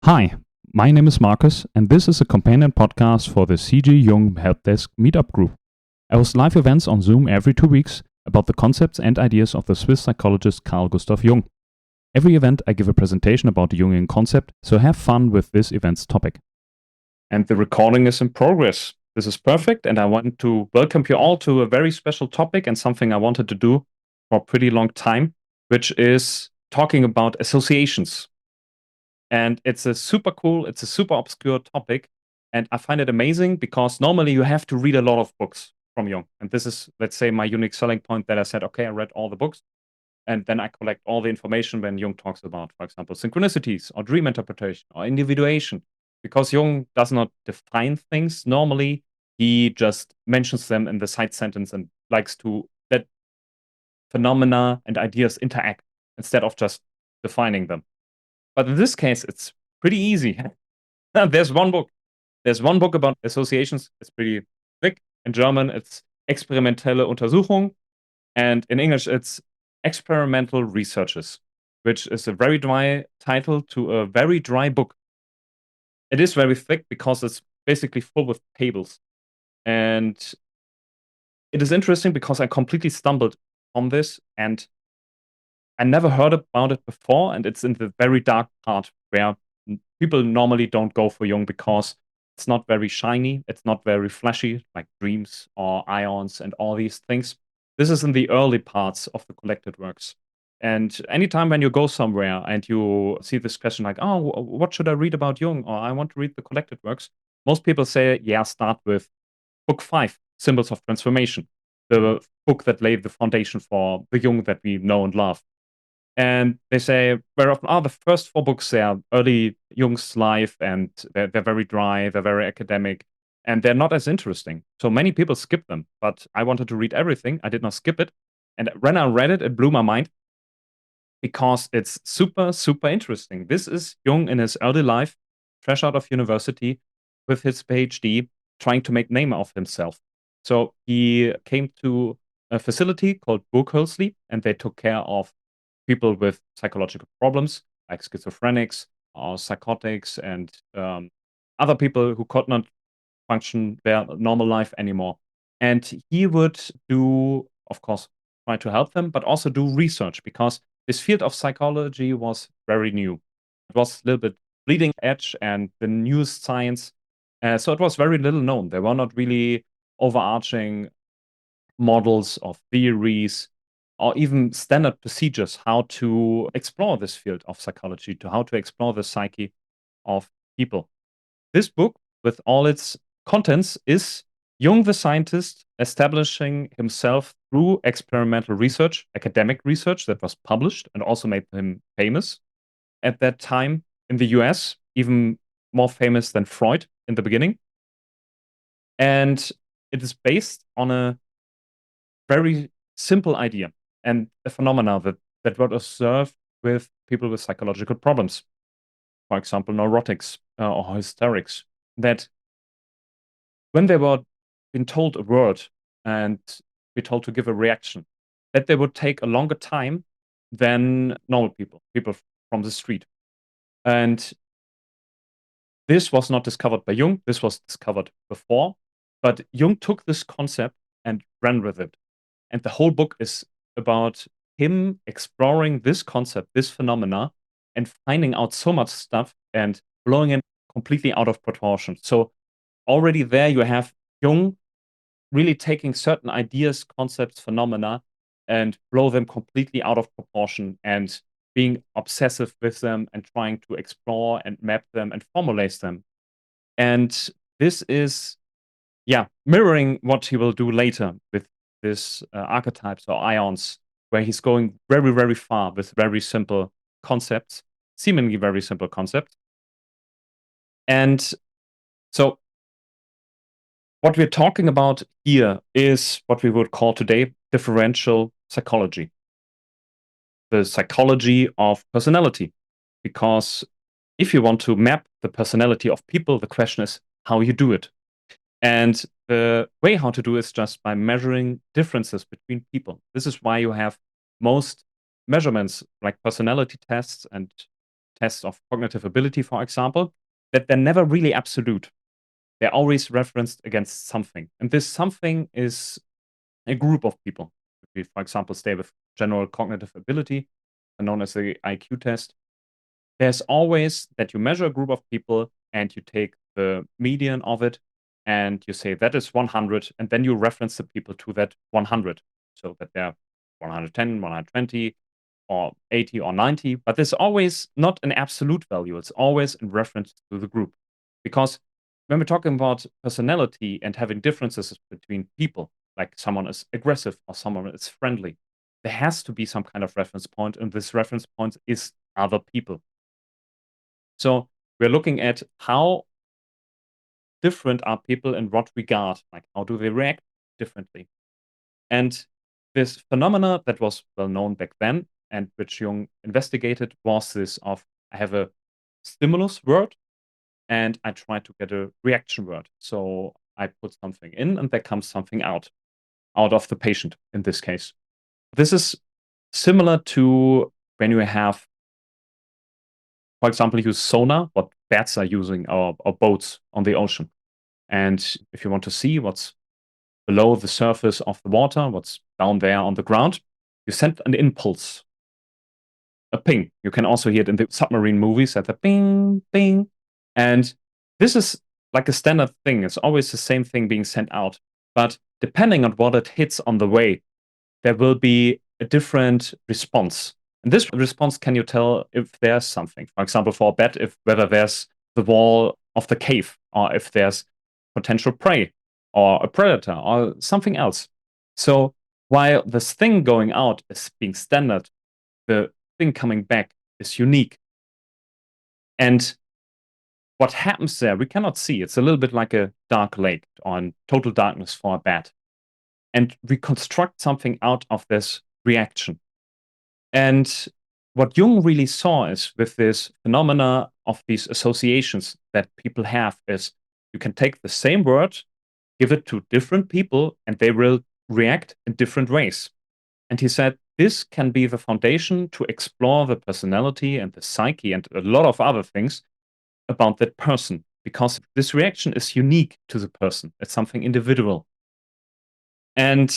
Hi, my name is Marcus, and this is a companion podcast for the C.G. Jung Helpdesk meetup group. I host live events on Zoom every 2 weeks about the concepts and ideas of the Swiss psychologist Carl Gustav Jung. Every event, I give a presentation about the Jungian concept, so have fun with this event's topic. And the recording is in progress. This is perfect, and I want to welcome you all to a very special topic and something I wanted to do for a pretty long time, which is talking about associations. And it's a super obscure topic. And I find it amazing because normally you have to read a lot of books from Jung. And this is, let's say, my unique selling point that I said, okay, I read all the books. And then I collect all the information when Jung talks about, for example, synchronicities or dream interpretation or individuation. Because Jung does not define things normally, he just mentions them in the side sentence and likes to let phenomena and ideas interact instead of just defining them. But in this case, it's pretty easy. There's one book. There's one book about associations. It's pretty thick. In German, it's experimentelle Untersuchung. And in English, it's experimental researches, which is a very dry title to a very dry book. It is very thick because it's basically full with tables. And it is interesting because I completely stumbled on this and I never heard about it before, and it's in the very dark part where people normally don't go for Jung because it's not very shiny, it's not very flashy, like dreams or ions and all these things. This is in the early parts of the collected works. And anytime when you go somewhere and you see this question like, oh, what should I read about Jung? Or I want to read the collected works, most people say, yeah, start with book 5, Symbols of Transformation, the book that laid the foundation for the Jung that we know and love. And they say very often, the first 4 books, they are early Jung's life, and they're very dry, they're very academic, and they're not as interesting. So many people skip them, but I wanted to read everything. I did not skip it. And when I read it, it blew my mind because it's super interesting. This is Jung in his early life, fresh out of university, with his PhD, trying to make a name of himself. So he came to a facility called Burghölzli, and they took care of people with psychological problems like schizophrenics or psychotics and other people who could not function their normal life anymore. And he would do, of course, try to help them, but also do research because this field of psychology was very new. It was a little bit bleeding edge and the newest science. So it was very little known. There were not really overarching models of theories or even standard procedures how to explore this field of psychology, to how to explore the psyche of people. This book, with all its contents, is Jung the scientist establishing himself through experimental research, academic research that was published and also made him famous at that time in the US, even more famous than Freud in the beginning. And it is based on a very simple idea and a phenomena that were observed with people with psychological problems, for example, neurotics or hysterics, that when they were being told a word and be told to give a reaction, that they would take a longer time than normal people from the street. And this was not discovered by Jung, this was discovered before, but Jung took this concept and ran with it. And the whole book is about him exploring this concept, this phenomena, and finding out so much stuff and blowing it completely out of proportion. So already there you have Jung really taking certain ideas, concepts, phenomena, and blow them completely out of proportion and being obsessive with them and trying to explore and map them and formulate them. And this is, mirroring what he will do later with this archetypes or ions, where he's going very far with very simple concepts, seemingly very simple concepts. And so what we're talking about here is what we would call today differential psychology, the psychology of personality. Because if you want to map the personality of people, the question is how you do it. And the way how to do is just by measuring differences between people. This is why you have most measurements like personality tests and tests of cognitive ability, for example, that they're never really absolute. They're always referenced against something. And this something is a group of people. If we, for example, stay with general cognitive ability, known as the IQ test, there's always that you measure a group of people and you take the median of it and you say that is 100, and then you reference the people to that 100. So that they're 110, 120, or 80 or 90, but there's always not an absolute value. It's always in reference to the group. Because when we're talking about personality and having differences between people, like someone is aggressive or someone is friendly, there has to be some kind of reference point, and this reference point is other people. So we're looking at how different are people in what regard, like how do they react differently. And this phenomena that was well known back then and which Jung investigated was this of I have a stimulus word and I try to get a reaction word. So I put something in and there comes something out of the patient in this case. This is similar to when you have, for example, use sonar, what bats are using or boats on the ocean. And if you want to see what's below the surface of the water, what's down there on the ground, you send an impulse, a ping. You can also hear it in the submarine movies at the ping, ping. And this is like a standard thing. It's always the same thing being sent out. But depending on what it hits on the way, there will be a different response. And this response, can you tell if there's something? For example, for a bat, if whether there's the wall of the cave, or if there's potential prey, or a predator, or something else. So while this thing going out is being standard, the thing coming back is unique. And what happens there, we cannot see. It's a little bit like a dark lake or in total darkness for a bat. And we construct something out of this reaction. And what Jung really saw is with this phenomena of these associations that people have is you can take the same word, give it to different people, and they will react in different ways. And he said this can be the foundation to explore the personality and the psyche and a lot of other things about that person, because this reaction is unique to the person. It's something individual. And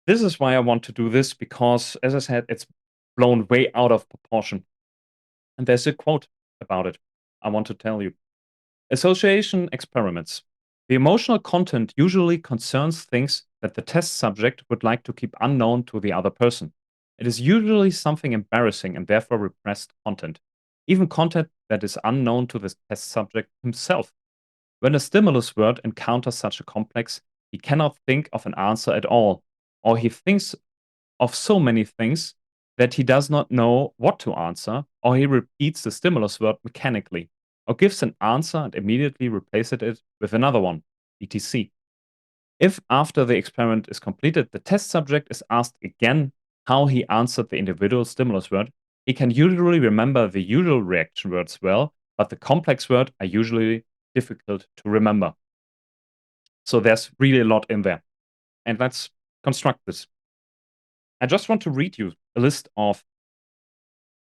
this is why I want to do this, because, as I said, it's blown way out of proportion. And there's a quote about it I want to tell you. Association experiments. The emotional content usually concerns things that the test subject would like to keep unknown to the other person. It is usually something embarrassing and therefore repressed content, even content that is unknown to the test subject himself. When a stimulus word encounters such a complex, he cannot think of an answer at all, or he thinks of so many things that he does not know what to answer, or he repeats the stimulus word mechanically, or gives an answer and immediately replaces it with another one, etc. If after the experiment is completed, the test subject is asked again how he answered the individual stimulus word, he can usually remember the usual reaction words well, but the complex words are usually difficult to remember. So there's really a lot in there. And let's construct this. I just want to read you a list of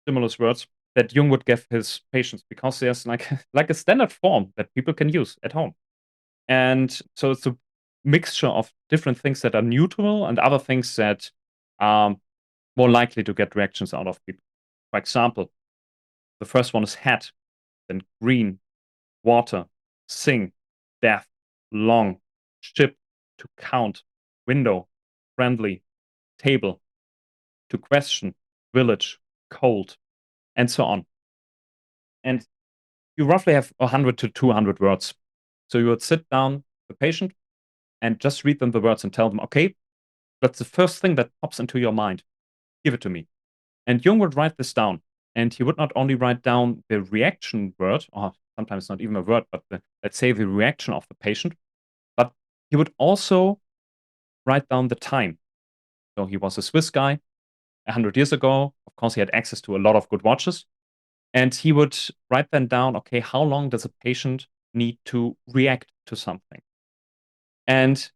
stimulus words that Jung would give his patients, because there's like a standard form that people can use at home. And so it's a mixture of different things that are neutral and other things that are more likely to get reactions out of people. For example, the first one is hat, then green, water, sing, death, long, ship, to count, window, friendly, table, to question, village, cold, and so on. And you roughly have 100 to 200 words. So you would sit down the patient and just read them the words and tell them, okay, that's the first thing that pops into your mind. Give it to me. And Jung would write this down. And he would not only write down the reaction word, or sometimes not even a word, but let's say the reaction of the patient, but he would also write down the time. So he was a Swiss guy 100 years ago. Of course, he had access to a lot of good watches. And he would write then down, okay, how long does a patient need to react to something? And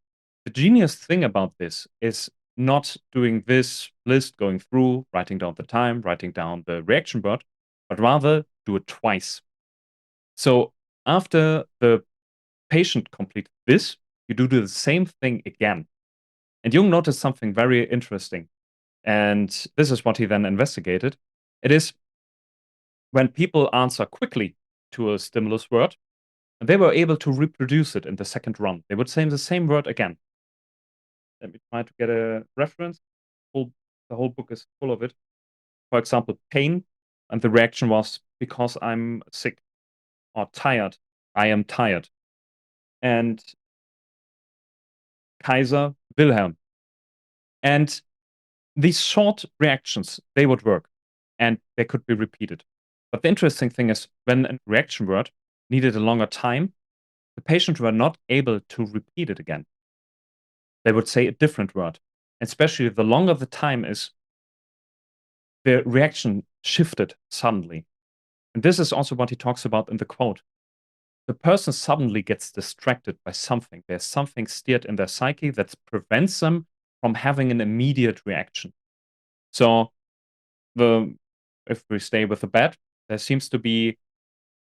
the genius thing about this is not doing this list, going through, writing down the time, writing down the reaction word, but rather do it twice. So after the patient completes this, you do the same thing again. And Jung noticed something very interesting. And this is what he then investigated. It is when people answer quickly to a stimulus word, they were able to reproduce it in the second run. They would say the same word again. Let me try to get a reference. The whole book is full of it. For example, pain, and the reaction was because I'm sick, or tired. I am tired. And Kaiser Wilhelm. And these short reactions, they would work and they could be repeated. But the interesting thing is when a reaction word needed a longer time, the patient were not able to repeat it again. They would say a different word. Especially the longer the time is, the reaction shifted suddenly. And this is also what he talks about in the quote. The person suddenly gets distracted by something. There's something steered in their psyche that prevents them from having an immediate reaction. So if we stay with the bed, there seems to be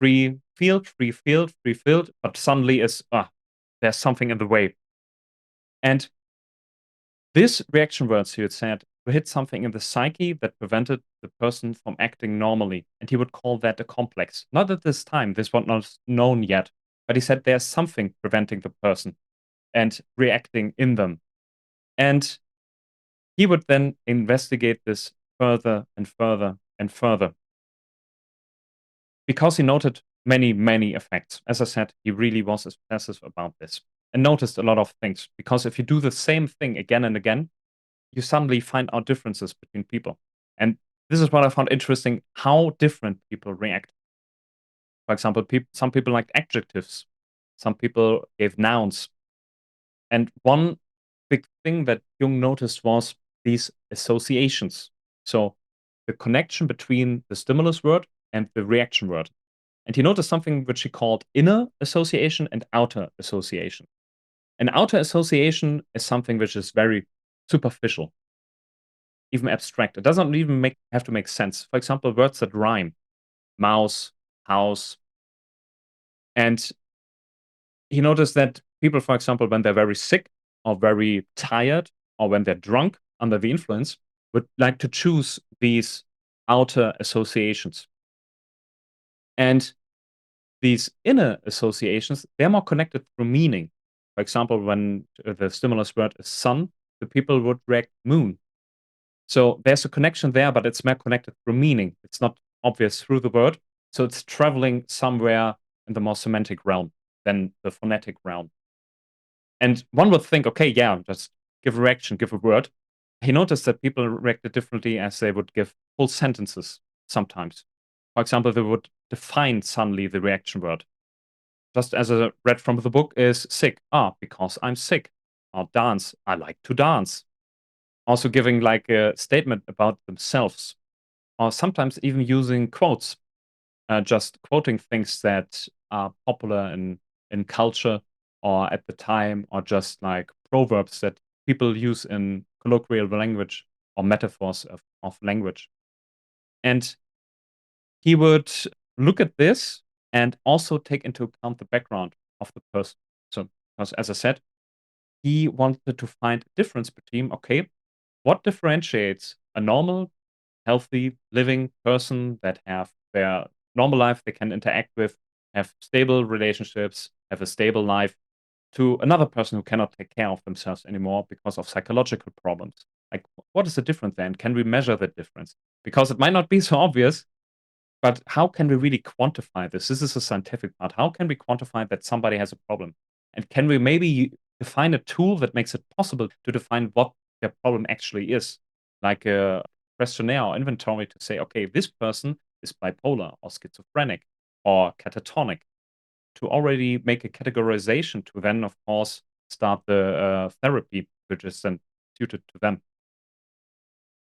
free field, but suddenly there's something in the way. And this reaction words, he had said, hit something in the psyche that prevented the person from acting normally. And he would call that a complex. Not at this time, this was not known yet. But he said there's something preventing the person and reacting in them. And he would then investigate this further and further and further. Because he noted many, many effects. As I said, he really was obsessive about this and noticed a lot of things. Because if you do the same thing again and again, you suddenly find out differences between people. And this is what I found interesting, how different people react. For example, some people liked adjectives. Some people gave nouns. And one big thing that Jung noticed was these associations. So the connection between the stimulus word and the reaction word. And he noticed something which he called inner association and outer association. An outer association is something which is very superficial, even abstract. It doesn't even have to make sense. For example, words that rhyme: mouse, house. And he noticed that people, for example, when they're very sick or very tired or when they're drunk under the influence, would like to choose these outer associations. And these inner associations, they're more connected through meaning. For example, when the stimulus word is sun, the people would react moon. So there's a connection there, but it's more connected through meaning. It's not obvious through the word. So it's traveling somewhere in the more semantic realm than the phonetic realm. And one would think, okay, yeah, just give a reaction, give a word. He noticed that people reacted differently as they would give whole sentences sometimes. For example, they would define suddenly the reaction word. Just as I read from the book is sick. Because I'm sick. Or dance. I like to dance. Also giving like a statement about themselves. Or sometimes even using quotes. Just quoting things that are popular in culture or at the time, or just like proverbs that people use in colloquial language or metaphors of language. And he would look at this and also take into account the background of the person. So, because as I said, he wanted to find a difference between, okay, what differentiates a normal, healthy, living person that have their normal life they can interact with, have stable relationships, have a stable life, to another person who cannot take care of themselves anymore because of psychological problems. Like, what is the difference then? Can we measure the difference? Because it might not be so obvious, but how can we really quantify this? This is a scientific part. How can we quantify that somebody has a problem? And can we maybe define a tool that makes it possible to define what their problem actually is? Like a questionnaire or inventory to say, okay, this person is bipolar or schizophrenic or catatonic, to already make a categorization to then, of course, start the therapy, which is then suited to them.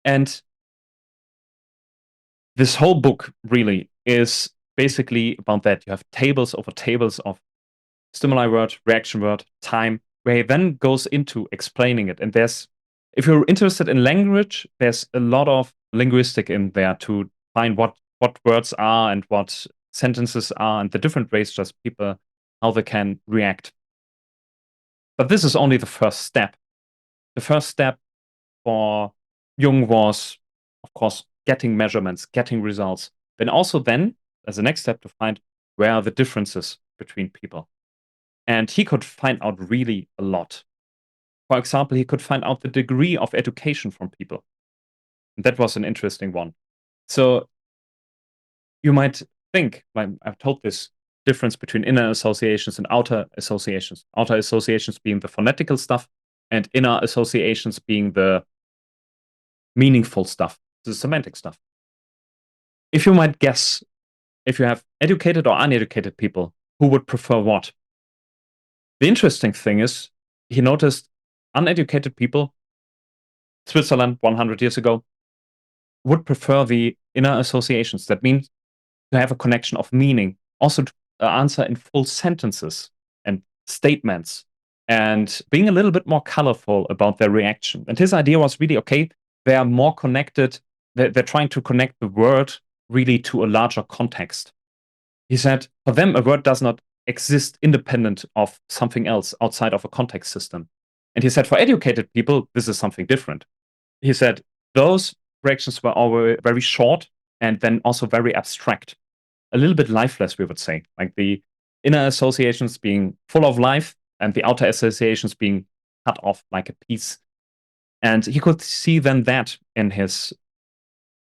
And this whole book really is basically about that. You have tables over tables of stimuli word, reaction word, time, where he then goes into explaining it. And if you're interested in language, there's a lot of linguistic in there to find what what words are and what sentences are and the different ways just people, how they can react. But this is only the first step. The first step for Jung was, of course, getting measurements, getting results. Then, as a next step, to find where are the differences between people. And he could find out really a lot. For example, he could find out the degree of education from people. And that was an interesting one. So you might think, like I've told this difference between inner associations and outer associations. Outer associations being the phonetical stuff, and inner associations being the meaningful stuff, the semantic stuff. If you might guess, if you have educated or uneducated people, who would prefer what? The interesting thing is, he noticed uneducated people, Switzerland 100 years ago, would prefer the inner associations. That means to have a connection of meaning, also to answer in full sentences and statements, and being a little bit more colorful about their reaction. And his idea was really, okay, they are more connected. They're trying to connect the word really to a larger context. He said, for them, a word does not exist independent of something else outside of a context system. And he said, for educated people, this is something different. He said, those reactions were always very short and then also very abstract, a little bit lifeless, we would say, like the inner associations being full of life and the outer associations being cut off like a piece. And he could see then that in his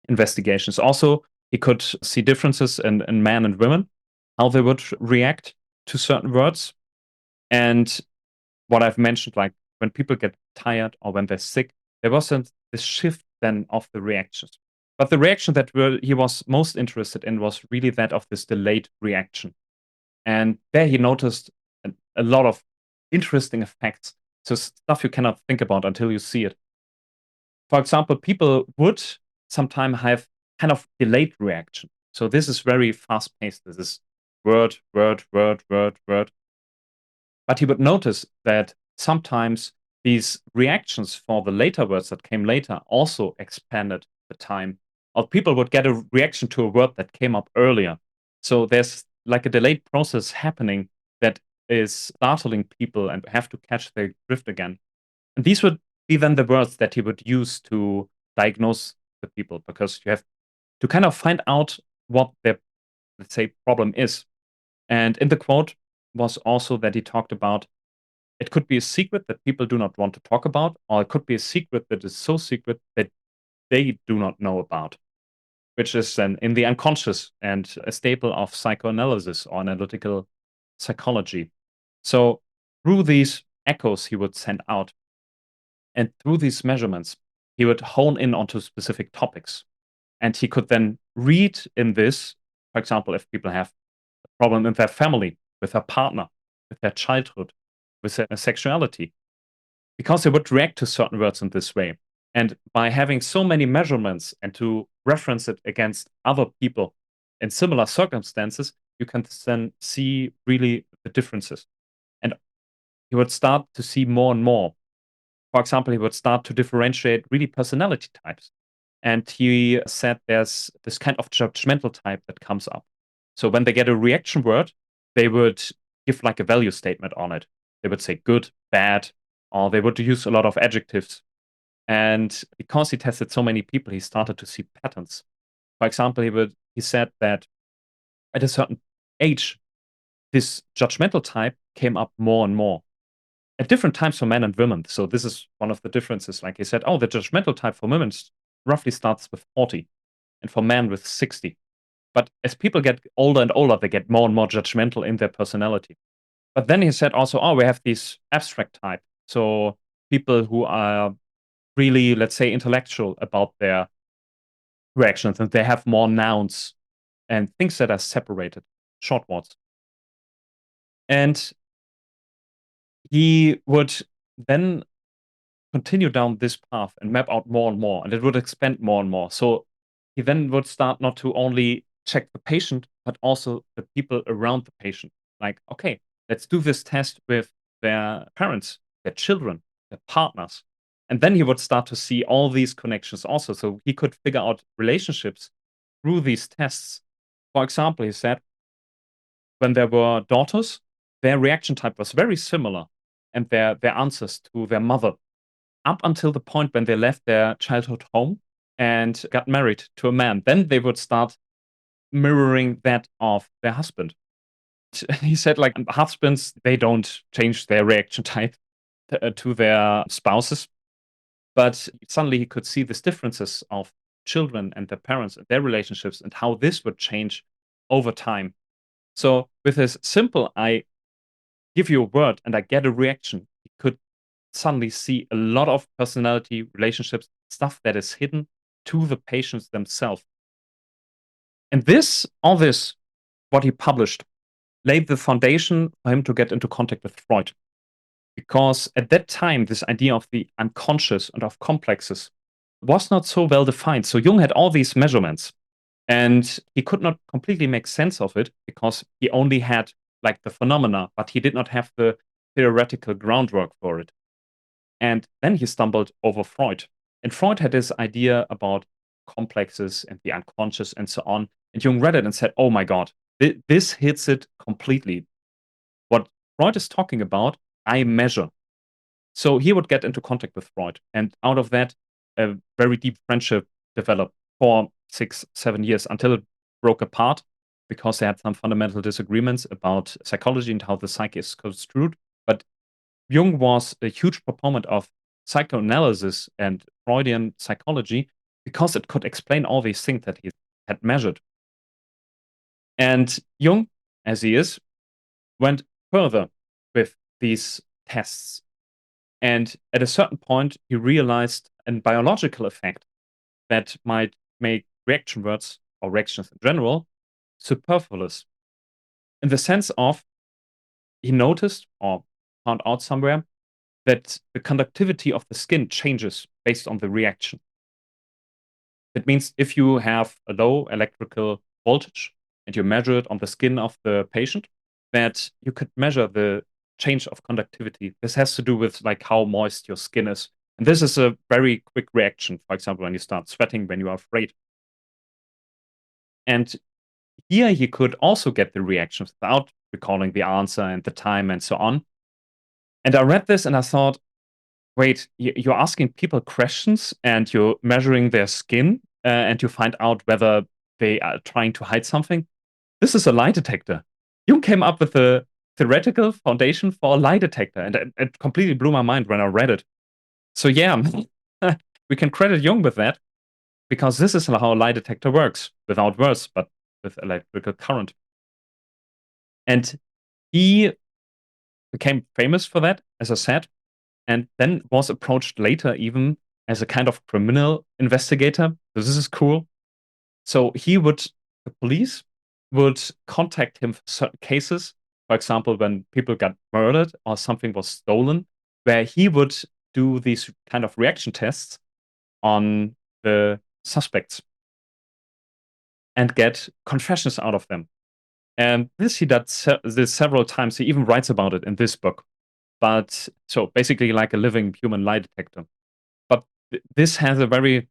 investigations. Also, he could see differences in men and women, how they would react to certain words. And what I've mentioned, like when people get tired or when they're sick, there wasn't this shift then of the reactions. But the reaction that he was most interested in was really that of this delayed reaction. And there he noticed a lot of interesting effects. So stuff you cannot think about until you see it. For example, people would sometimes have kind of delayed reaction. So this is very fast paced. This is word, word, word, word, word. But he would notice that sometimes these reactions for the later words that came later also expanded the time. Or people would get a reaction to a word that came up earlier. So there's like a delayed process happening that is startling people and have to catch their drift again. And these would be then the words that he would use to diagnose the people, because you have to kind of find out what their, let's say, problem is. And in the quote was also that he talked about it could be a secret that people do not want to talk about, or it could be a secret that is so secret that they do not know about, which is then in the unconscious and a staple of psychoanalysis or analytical psychology. So through these echoes he would send out, and through these measurements, he would hone in onto specific topics. And he could then read in this, for example, if people have a problem in their family, with their partner, with their childhood, with their sexuality, because they would react to certain words in this way. And by having so many measurements and to reference it against other people in similar circumstances, you can then see really the differences. And he would start to see more and more. For example, he would start to differentiate really personality types. And he said there's this kind of judgmental type that comes up. So when they get a reaction word, they would give like a value statement on it. They would say good, bad, or they would use a lot of adjectives. And because he tested so many people, he started to see patterns. For example, he said that at a certain age, this judgmental type came up more and more at different times for men and women. So this is one of the differences. Like he said, the judgmental type for women roughly starts with 40, and for men with 60. But as people get older and older, they get more and more judgmental in their personality. But then he said also, we have these abstract type. So people who are really, let's say, intellectual about their reactions, and they have more nouns and things that are separated, short words. And he would then continue down this path and map out more and more, and it would expand more and more. So he then would start not to only check the patient, but also the people around the patient. Like, okay, let's do this test with their parents, their children, their partners. And then he would start to see all these connections also. So he could figure out relationships through these tests, for example, he said when there were daughters, their reaction type was very similar and their answers to their mother up until the point when they left their childhood home and got married to a man. Then they would start mirroring that of their husband. He said, like, husbands, they don't change their reaction type to their spouses. But suddenly he could see these differences of children and their parents and their relationships and how this would change over time. So with this simple, I give you a word and I get a reaction, he could suddenly see a lot of personality, relationships, stuff that is hidden to the patients themselves. And all this, what he published, laid the foundation for him to get into contact with Freud. Because at that time, this idea of the unconscious and of complexes was not so well defined. So Jung had all these measurements, and he could not completely make sense of it because he only had like the phenomena, but he did not have the theoretical groundwork for it. And then he stumbled over Freud. And Freud had this idea about complexes and the unconscious and so on. And Jung read it and said, oh my God, this hits it completely. What Freud is talking about, I measure. So he would get into contact with Freud. And out of that, a very deep friendship developed for 6, 7 years until it broke apart because they had some fundamental disagreements about psychology and how the psyche is construed. But Jung was a huge proponent of psychoanalysis and Freudian psychology because it could explain all these things that he had measured. And Jung, as he is, went further with these tests. And at a certain point, he realized a biological effect that might make reaction words or reactions in general superfluous. In the sense of, he noticed or found out somewhere that the conductivity of the skin changes based on the reaction. That means if you have a low electrical voltage and you measure it on the skin of the patient, that you could measure the change of conductivity. This has to do with like how moist your skin is. And this is a very quick reaction, for example, when you start sweating, when you are afraid. And here he could also get the reactions without recalling the answer and the time and so on. And I read this and I thought, wait, you're asking people questions and you're measuring their skin and you find out whether they are trying to hide something. This is a lie detector. Jung came up with a theoretical foundation for a lie detector, and it completely blew my mind when I read it. So yeah, we can credit Jung with that because this is how a lie detector works, without words, but with electrical current. And he became famous for that, as I said, and then was approached later even as a kind of criminal investigator. So this is cool. So the police would contact him for certain cases. For example, when people got murdered or something was stolen, where he would do these kind of reaction tests on the suspects and get confessions out of them. And this he did this several times. He even writes about it in this book. But so basically like a living human lie detector. But this has a very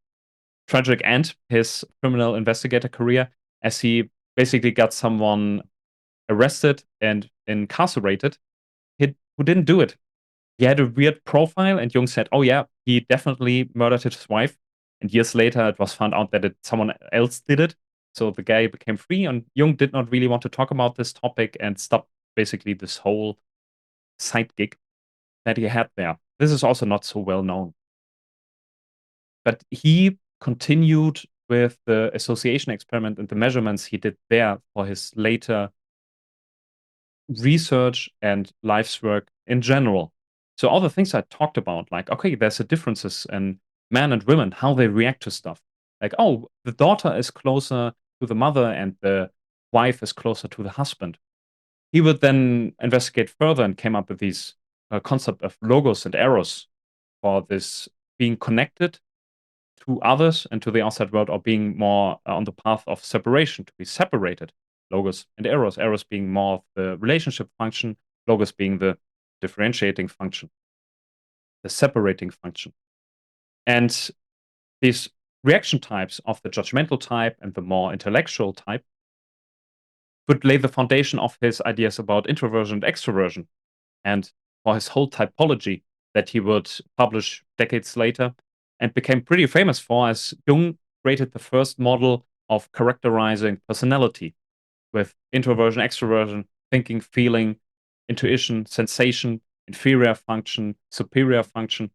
tragic end, his criminal investigator career, as he basically got someone arrested and incarcerated who didn't do it. He had a weird profile, and Jung said, oh yeah, he definitely murdered his wife. And years later, it was found out that someone else did it. So the guy became free, and Jung did not really want to talk about this topic and stopped basically this whole side gig that he had there. This is also not so well known. But he continued with the association experiment and the measurements he did there for his later research and life's work in general. So all the things I talked about, like, okay, there's a differences in men and women, how they react to stuff. Like, oh, the daughter is closer to the mother and the wife is closer to the husband. He would then investigate further and came up with these concept of logos and eros for this being connected to others and to the outside world, or being more on the path of separation, to be separated. Logos and eros. Eros being more of the relationship function, logos being the differentiating function, the separating function. And these reaction types of the judgmental type and the more intellectual type would lay the foundation of his ideas about introversion and extroversion, and for his whole typology that he would publish decades later and became pretty famous for, as Jung created the first model of characterizing personality with introversion, extroversion, thinking, feeling, intuition, sensation, inferior function, superior function,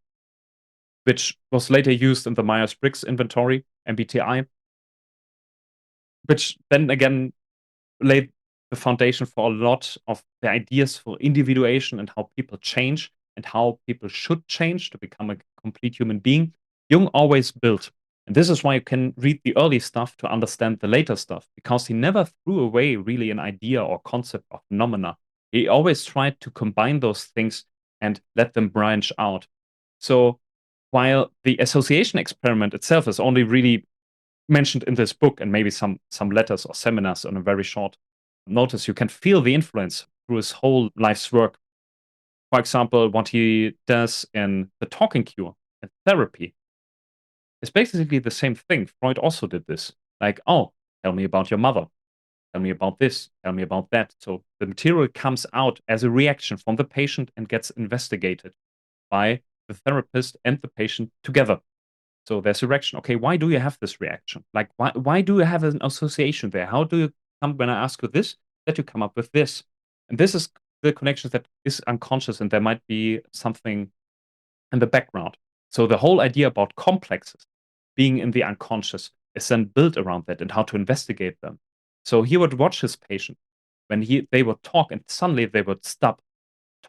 which was later used in the Myers-Briggs inventory, MBTI, which then again laid the foundation for a lot of the ideas for individuation and how people change and how people should change to become a complete human being. Jung always built. And this is why you can read the early stuff to understand the later stuff, because he never threw away really an idea or concept or phenomena. He always tried to combine those things and let them branch out. So while the association experiment itself is only really mentioned in this book and maybe some letters or seminars on a very short notice, you can feel the influence through his whole life's work. For example, what he does in The Talking Cure and therapy is basically the same thing. Freud also did this. Like, oh, tell me about your mother. Tell me about this. Tell me about that. So the material comes out as a reaction from the patient and gets investigated by the therapist and the patient together. So there's a reaction. Okay, why do you have this reaction? Like, why do you have an association there? How do you come when I ask you this, that you come up with this? And this is the connection that is unconscious, and there might be something in the background. So the whole idea about complexes being in the unconscious is then built around that and how to investigate them. So he would watch his patient when they would talk, and suddenly they would stop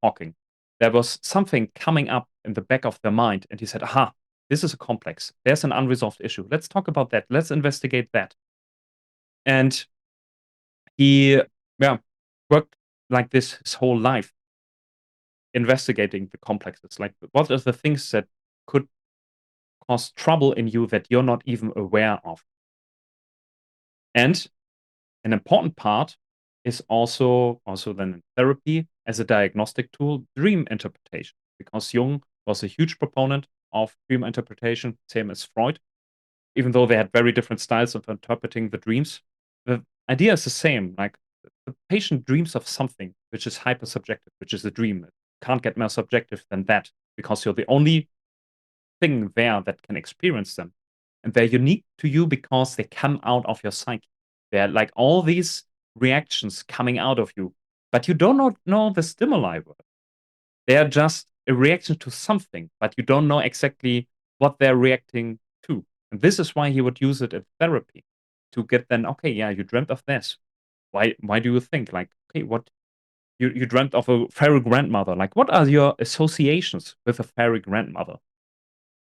talking. There was something coming up in the back of their mind, and he said, aha, this is a complex. There's an unresolved issue. Let's talk about that. Let's investigate that. And he worked like this his whole life, investigating the complexes. Like, what are the things that could cause trouble in you that you're not even aware of? And an important part is also then in therapy as a diagnostic tool, dream interpretation, because Jung was a huge proponent of dream interpretation, same as Freud, even though they had very different styles of interpreting the dreams. The idea is the same. Like, the patient dreams of something which is hyper-subjective, which is a dream. It can't get more subjective than that, because you're the only thing there that can experience them. And they're unique to you because they come out of your psyche. They're like all these reactions coming out of you, but you do not know the stimuli were. They are just a reaction to something, but you don't know exactly what they're reacting to. And this is why he would use it in therapy to get then, okay, yeah, you dreamt of this. Why do you think? Like, okay, what you dreamt of a fairy grandmother. Like, what are your associations with a fairy grandmother?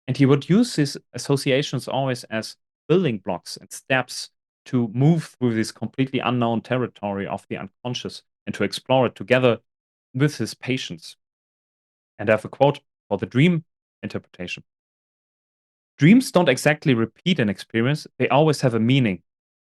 And he would use these associations always as building blocks and steps to move through this completely unknown territory of the unconscious and to explore it together with his patients. And I have a quote for the dream interpretation. Dreams don't exactly repeat an experience, they always have a meaning.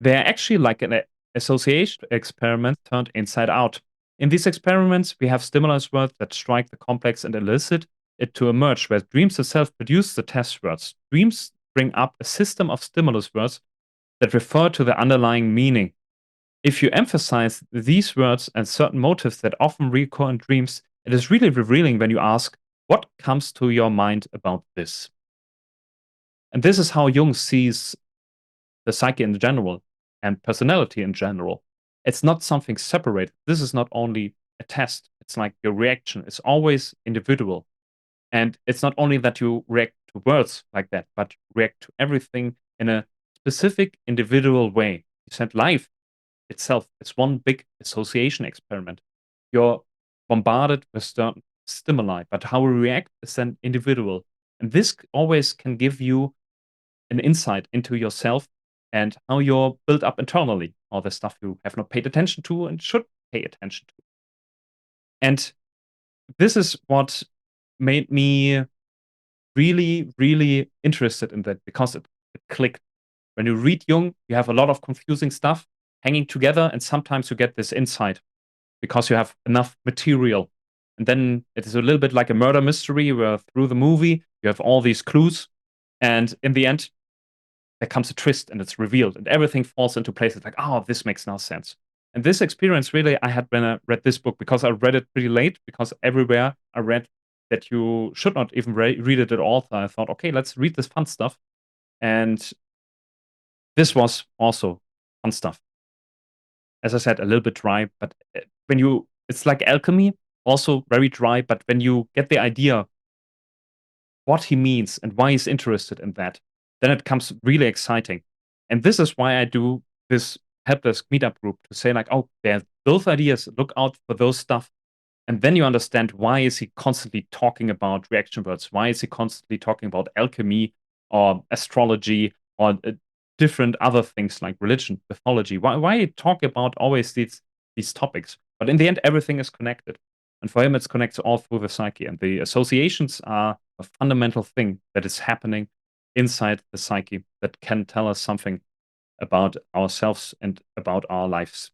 They are actually like an association experiment turned inside out. In these experiments, we have stimulus words that strike the complex and elicit it to emerge, where dreams itself produce the test words. Dreams bring up a system of stimulus words that refer to the underlying meaning. If you emphasize these words and certain motives that often recur in dreams, it is really revealing when you ask, what comes to your mind about this? And this is how Jung sees the psyche in general and personality in general. It's not something separate. This is not only a test. It's like your reaction. It's always individual. And it's not only that you react to words like that, but react to everything in a specific individual way. You said life itself, it's one big association experiment. You're bombarded with certain stimuli, but how we react is then individual. And this always can give you an insight into yourself and how you're built up internally, all the stuff you have not paid attention to and should pay attention to. And this is what made me really, really interested in that, because it clicked. When you read Jung, you have a lot of confusing stuff hanging together, and sometimes you get this insight because you have enough material. And then it is a little bit like a murder mystery where through the movie you have all these clues, and in the end, there comes a twist and it's revealed and everything falls into place. It's like, oh, this makes no sense. And this experience really I had when I read this book, because I read it pretty late, because everywhere I read that you should not even read it at all. So I thought, okay, let's read this fun stuff. And this was also fun stuff. As I said, a little bit dry, but it's like alchemy, also very dry. But when you get the idea what he means and why he's interested in that, then it becomes really exciting. And this is why I do this Helpdesk meetup group, to say like, oh, there's those ideas, look out for those stuff. And then you understand, why is he constantly talking about reaction words? Why is he constantly talking about alchemy or astrology or different other things like religion, mythology? Why talk about always these topics? But in the end, everything is connected. And for him, it's connected all through the psyche. And the associations are a fundamental thing that is happening inside the psyche that can tell us something about ourselves and about our lives.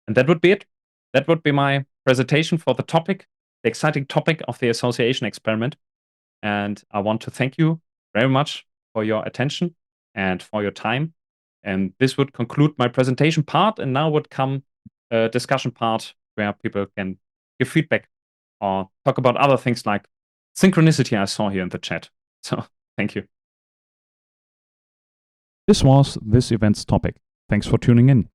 And that would be it. That would be my presentation for the topic, the exciting topic of the association experiment. And I want to thank you very much for your attention and for your time. And this would conclude my presentation part. And now would come a discussion part where people can give feedback or talk about other things like synchronicity I saw here in the chat. So thank you. This was this event's topic. Thanks for tuning in.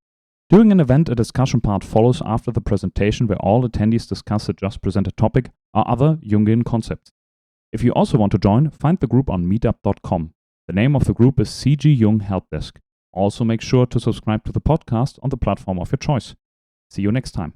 During an event, a discussion part follows after the presentation where all attendees discuss the just presented topic or other Jungian concepts. If you also want to join, find the group on meetup.com. The name of the group is CG Jung Helpdesk. Also make sure to subscribe to the podcast on the platform of your choice. See you next time.